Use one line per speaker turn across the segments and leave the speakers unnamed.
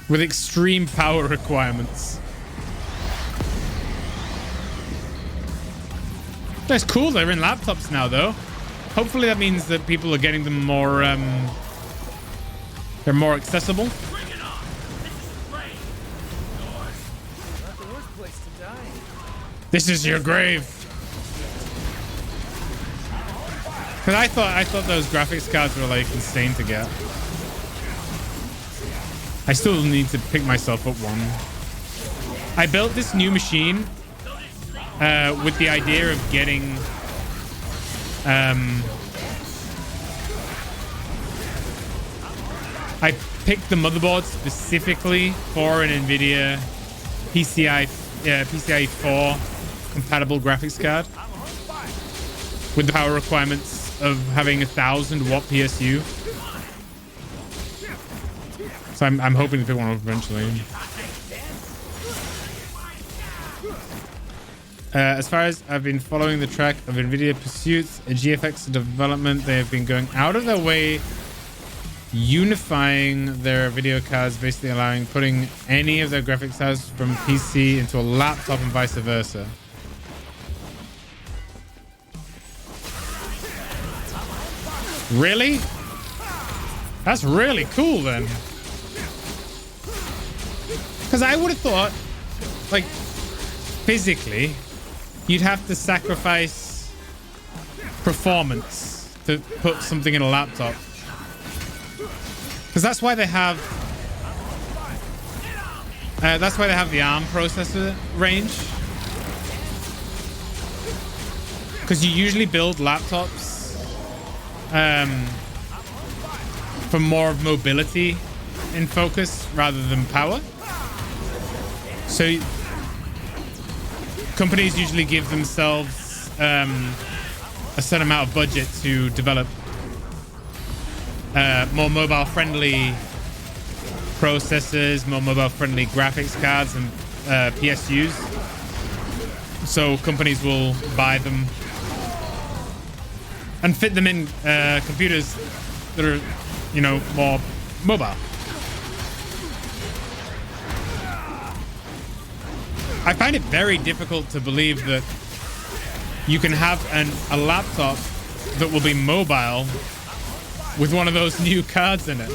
with extreme power requirements. That's cool. They're in laptops now, though. Hopefully that means that people are getting them more, they're more accessible. This is your grave. Because I thought those graphics cards were like insane to get. I still need to pick myself up one. I built this new machine with the idea of getting I picked the motherboard specifically for an NVIDIA PCIe 4 compatible graphics card with the power requirements of having 1,000 watt PSU. So I'm hoping to pick one up eventually. As far as I've been following the track of NVIDIA pursuits, a GFX development, they have been going out of their way unifying their video cards, basically allowing putting any of their graphics cards from PC into a laptop and vice versa. Really? That's really cool then. Because I would have thought, like, physically, you'd have to sacrifice performance to put something in a laptop. Because that's why they have the ARM processor range. Because you usually build laptops for more of mobility in focus rather than power. So companies usually give themselves a certain amount of budget to develop more mobile-friendly processors, more mobile-friendly graphics cards and PSUs. So companies will buy them and fit them in computers that are, you know, more mobile. I find it very difficult to believe that you can have a laptop that will be mobile with one of those new cards in it.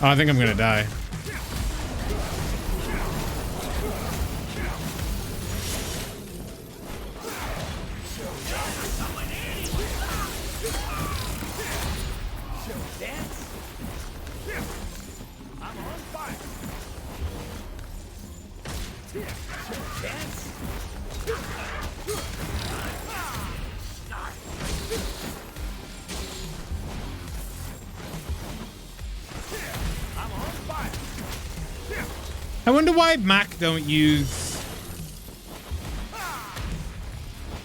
Oh, I think I'm gonna die. I wonder why Mac don't use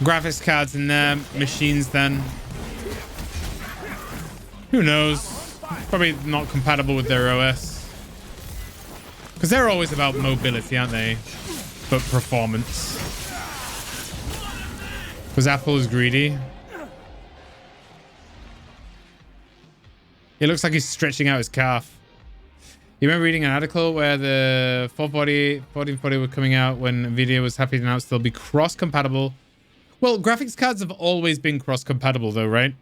graphics cards in their machines then. Who knows? Probably not compatible with their OS. Because they're always about mobility, aren't they? But performance. Because Apple is greedy. It looks like he's stretching out his calf. You remember reading an article where the 1440 were coming out when NVIDIA was happy to announce they'll be cross-compatible. Well, graphics cards have always been cross-compatible though, right?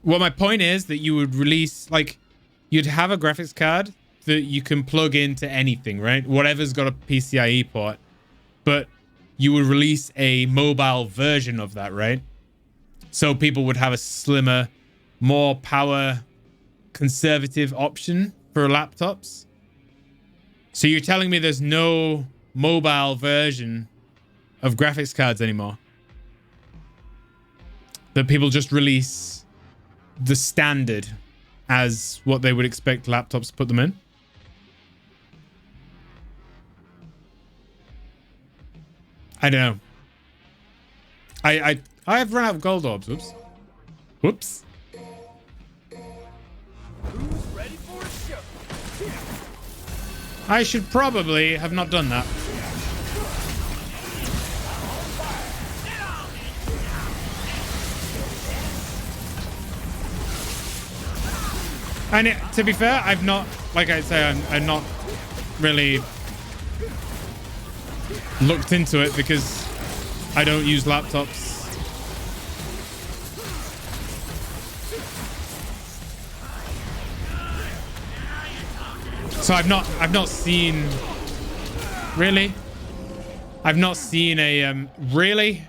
Well, my point is that you would release, like, you'd have a graphics card that you can plug into anything, right? Whatever's got a PCIe port. But you would release a mobile version of that, right? So people would have a slimmer, more power conservative option for laptops. So you're telling me there's no mobile version of graphics cards anymore? That people just release the standard as what they would expect laptops to put them in? I don't know. I have run out of gold orbs. Oops. Whoops. I should probably have not done that. And to be fair, I've not, like I say, I'm not really looked into it because I don't use laptops. So I've not seen, really? I've not seen a, really?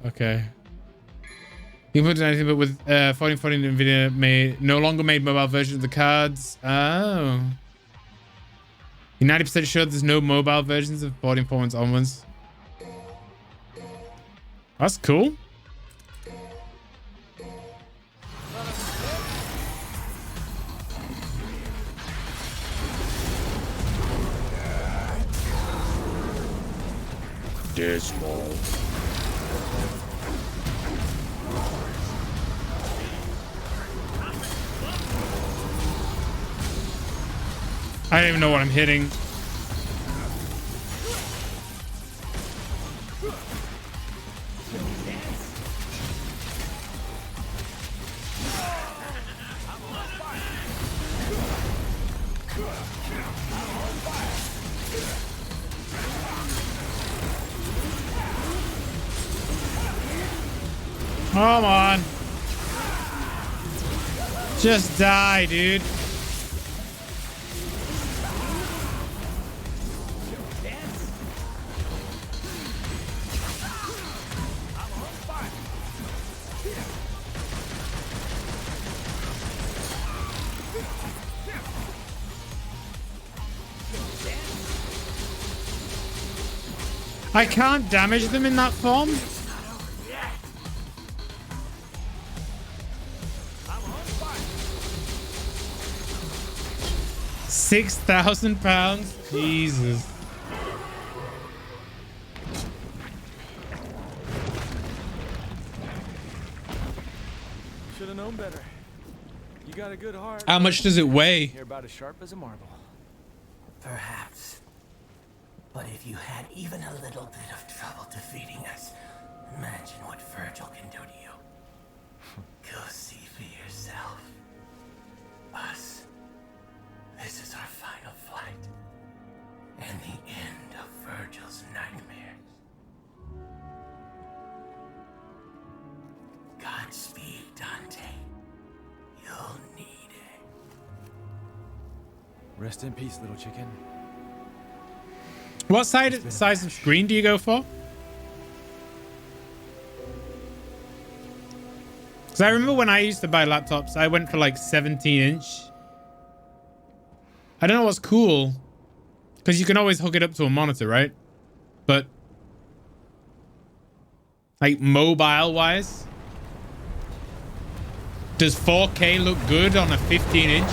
Okay. You can put anything, but with 1440 NVIDIA no longer made mobile versions of the cards. Oh. You're 90% sure there's no mobile versions of 14 onwards. That's cool. Dismal. I don't even know what I'm hitting. Come on. Just die, dude. I can't damage them in that form. £6,000. Jesus.
Should have known better. You got a good heart.
How much does it weigh?
You're about as sharp as a marble.
Perhaps. But if you had even a little bit of trouble defeating us, imagine what Virgil can do to you. Go see for yourself. Us. This is our final flight. And the end of Virgil's nightmares. Godspeed, Dante. You'll need it.
Rest in peace, little chicken.
What size of screen do you go for? Because I remember when I used to buy laptops, I went for like 17-inch. I don't know what's cool. Because you can always hook it up to a monitor, right? But like mobile-wise, does 4K look good on a 15-inch?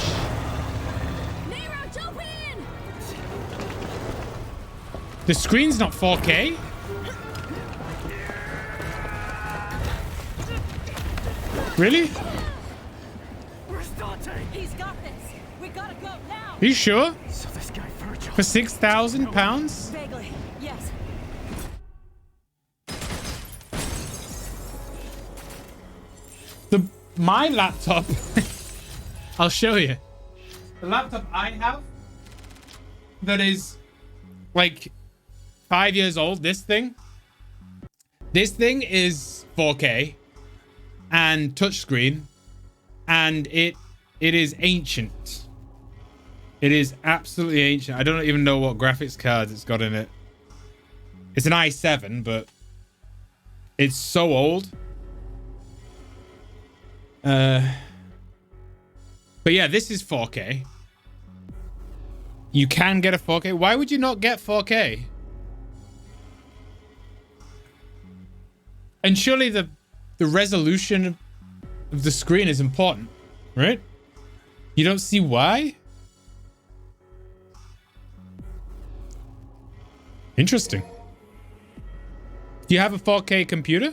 The screen's not 4K. Really?
Where's Dante? He's got this. We gotta go now.
Are you sure?
So this guy Virgil.
For £6,000?
Vaguely, yes.
My laptop. I'll show you. The laptop I have that is like 5 years old, this thing is 4K and touchscreen, and it is ancient. It is absolutely ancient. I don't even know what graphics cards it's got in it. It's an i7, but it's so old. But yeah, this is 4K. You can get a 4K. Why would you not get 4K? And surely the resolution of the screen is important, right? You don't see why? Interesting. Do you have a 4K computer?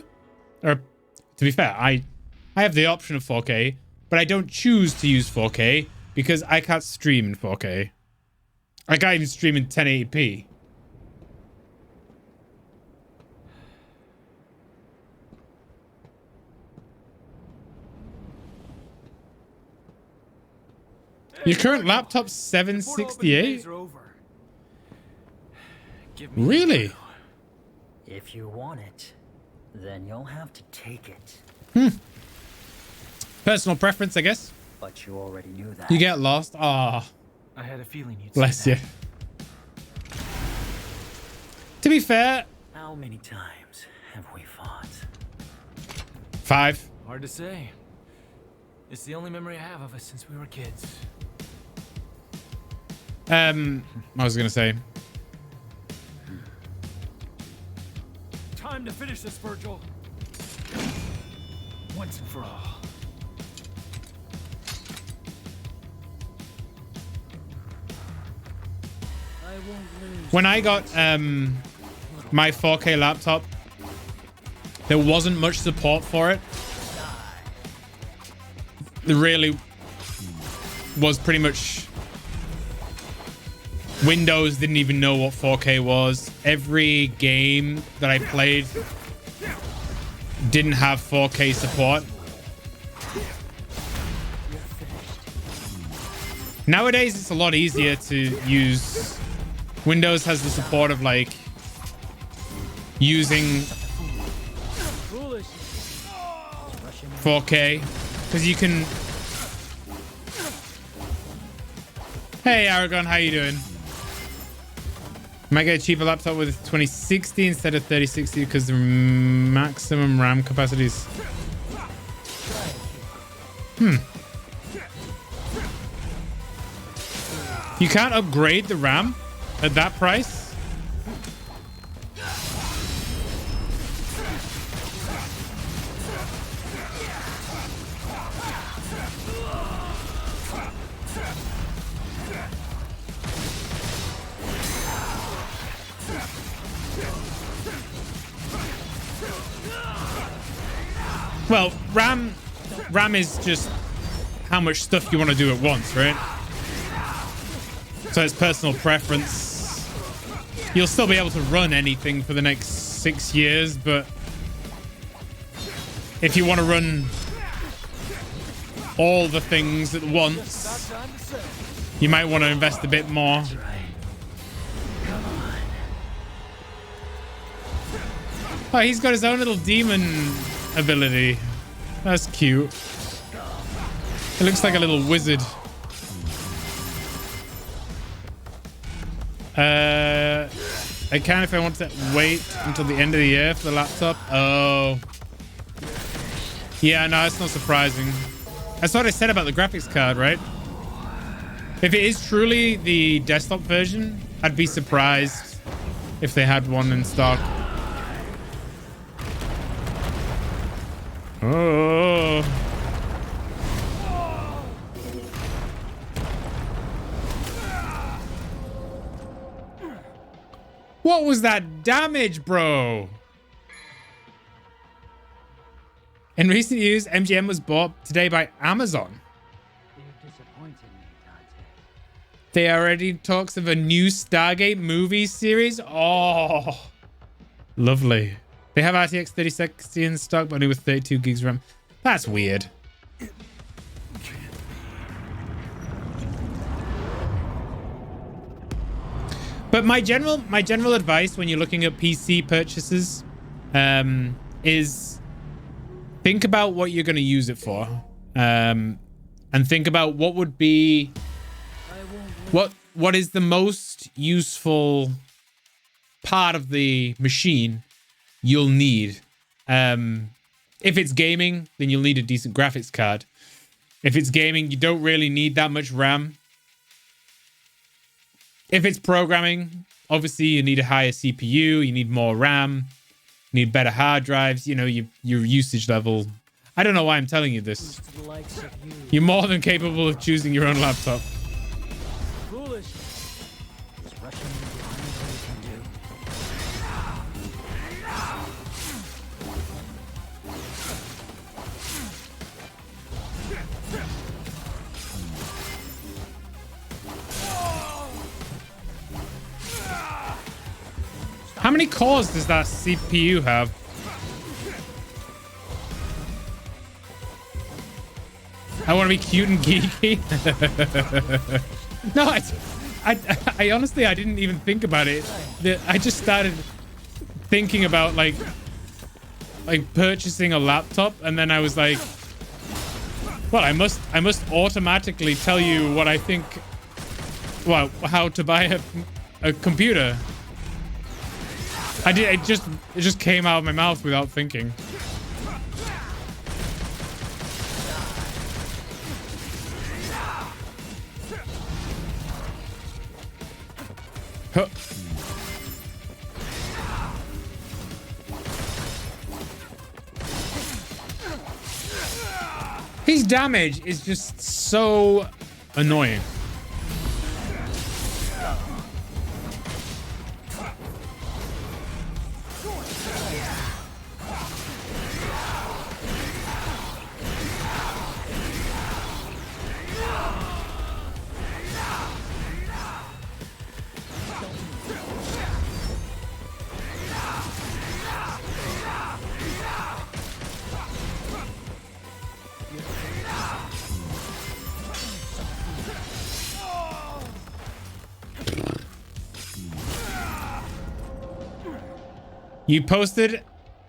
Or, to be fair, I have the option of 4K, but I don't choose to use 4K because I can't stream in 4K. I can't even stream in 1080p. Your current laptop's
Before all the days
768?
are over, give me
Really?
If you want it, then you'll have to take it.
Personal preference, I guess.
But you already knew that.
You get lost. Ah,
I had a feeling you'd
bless
say
you.
that.
To be fair,
How many times have we fought?
5.
Hard to say. It's the only memory I have of us since we were kids.
I was gonna say.
Time to finish this, Virgil. Once and for all.
When I got my 4K laptop, there wasn't much support for it. There really was pretty much Windows didn't even know what 4K was. Every game that I played didn't have 4K support. Nowadays, it's a lot easier to use. Windows has the support of like using 4K because you can. Hey Aragon, how you doing? Might get a cheaper laptop with 2060 instead of 3060 because the maximum RAM capacity is. You can't upgrade the RAM at that price? Well, RAM is just how much stuff you want to do at once, right? So it's personal preference. You'll still be able to run anything for the next 6 years, but if you want to run all the things at once, you might want to invest a bit more. Oh, he's got his own little demon ability. That's cute. It looks like a little wizard. I can if I want to wait until the end of the year for the laptop. Oh. Yeah, no, it's not surprising. That's what I said about the graphics card, right? If it is truly the desktop version, I'd be surprised if they had one in stock. Oh. What was that damage, bro? In recent years, MGM was bought today by Amazon.
You disappointed me, Dante.
They are already in talks of a new Stargate movie series. Oh, lovely. They have RTX 3060 in stock, but only with 32 gigs RAM. That's weird. But my general advice when you're looking at PC purchases is think about what you're going to use it for, and think about what would be what is the most useful part of the machine you'll need. If it's gaming, then you'll need a decent graphics card. If it's gaming, you don't really need that much RAM. If it's programming, obviously you need a higher CPU, you need more RAM, you need better hard drives, you know, your usage level. I don't know why I'm telling you this. You're more than capable of choosing your own laptop.
Foolish.
Is rushing you behind what you can do?
How many cores does that CPU have? I want to be cute and geeky. No, I honestly, I didn't even think about it. I just started thinking about like purchasing a laptop, and then I was like, well, I must automatically tell you what I think, well, how to buy a computer. It just came out of my mouth without thinking. Huh. His damage is just so annoying. You posted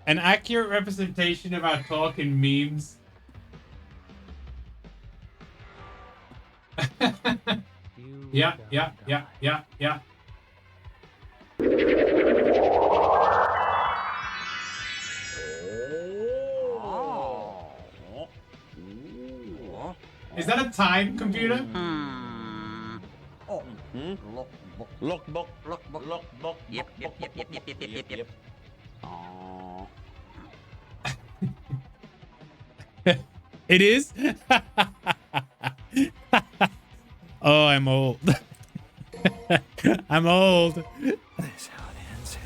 an accurate representation of our talk in memes. Yeah. Is that a time computer?
Lookbook. Yep.
It is? Oh, I'm old. I'm old.
That's how it ends.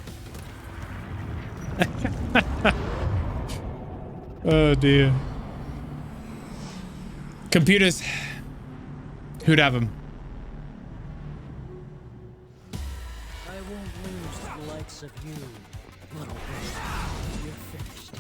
Oh, dear. Computers. Who'd have them?
I won't lose to the likes of you, little bird. You're finished.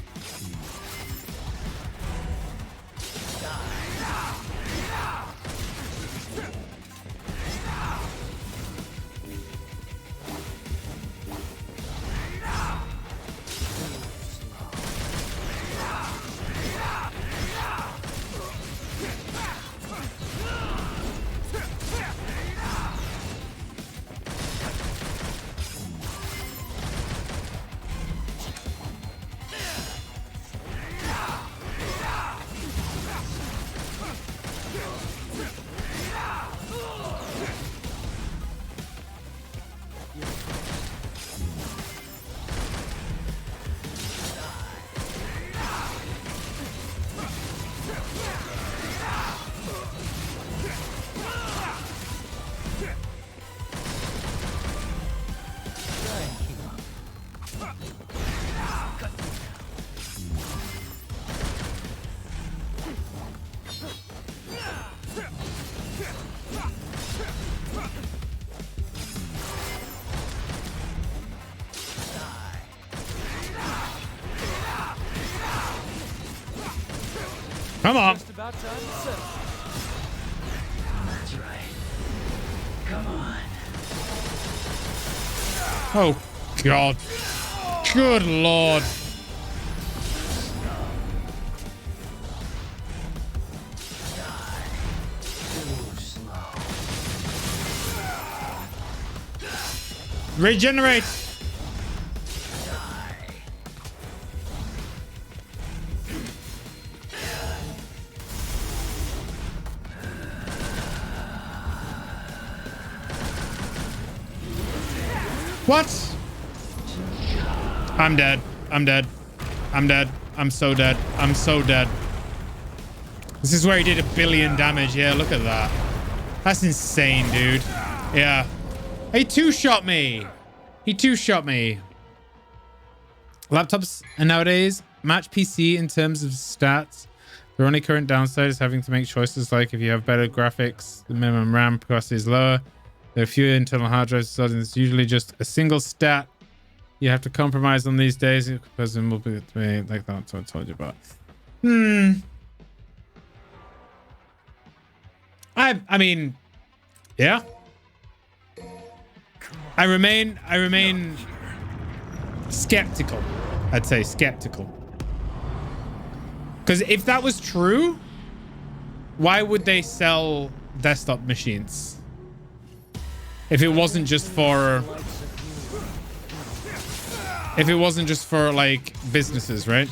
Come on.
Just about time to settle.
That's right. Come on.
Oh, God. Good Lord.
Too slow.
Regenerate. What? I'm dead. I'm dead. I'm dead. I'm so dead. I'm so dead. This is where he did 1 billion damage. Yeah, look at that. That's insane, dude. Yeah. He two-shot me. He two-shot me. Laptops and nowadays match PC in terms of stats. The only current downside is having to make choices like if you have better graphics, the minimum RAM capacity is lower. There are fewer internal hard drives, so it's usually just a single stat you have to compromise on these days because it will be like that's what I told you about. I mean, yeah. I remain skeptical. I'd say skeptical. Because if that was true, why would they sell desktop machines? If it wasn't just for... If it wasn't just for, like, businesses, right?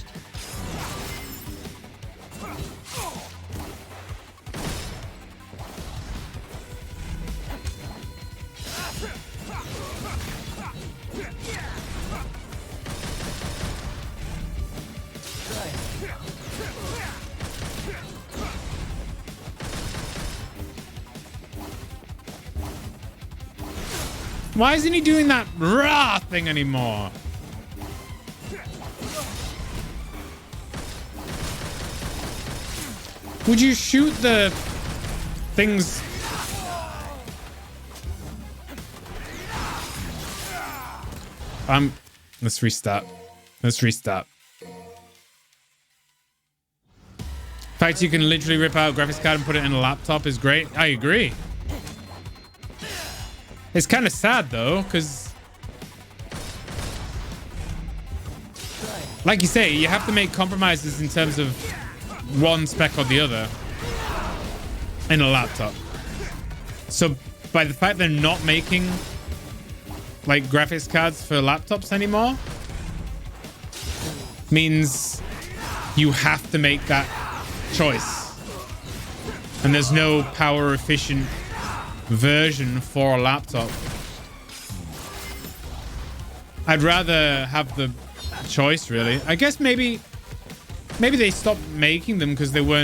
Why isn't he doing that raw thing anymore? Would you shoot the things? Let's restart. Let's restart. The fact you can literally rip out a graphics card and put it in a laptop is great. I agree. It's kind of sad though, because like you say, you have to make compromises in terms of one spec or the other in a laptop. So by the fact they're not making like graphics cards for laptops anymore means you have to make that choice. And there's no power efficient version for a laptop. I'd rather have the choice, really. I guess maybe they stopped making them because they weren't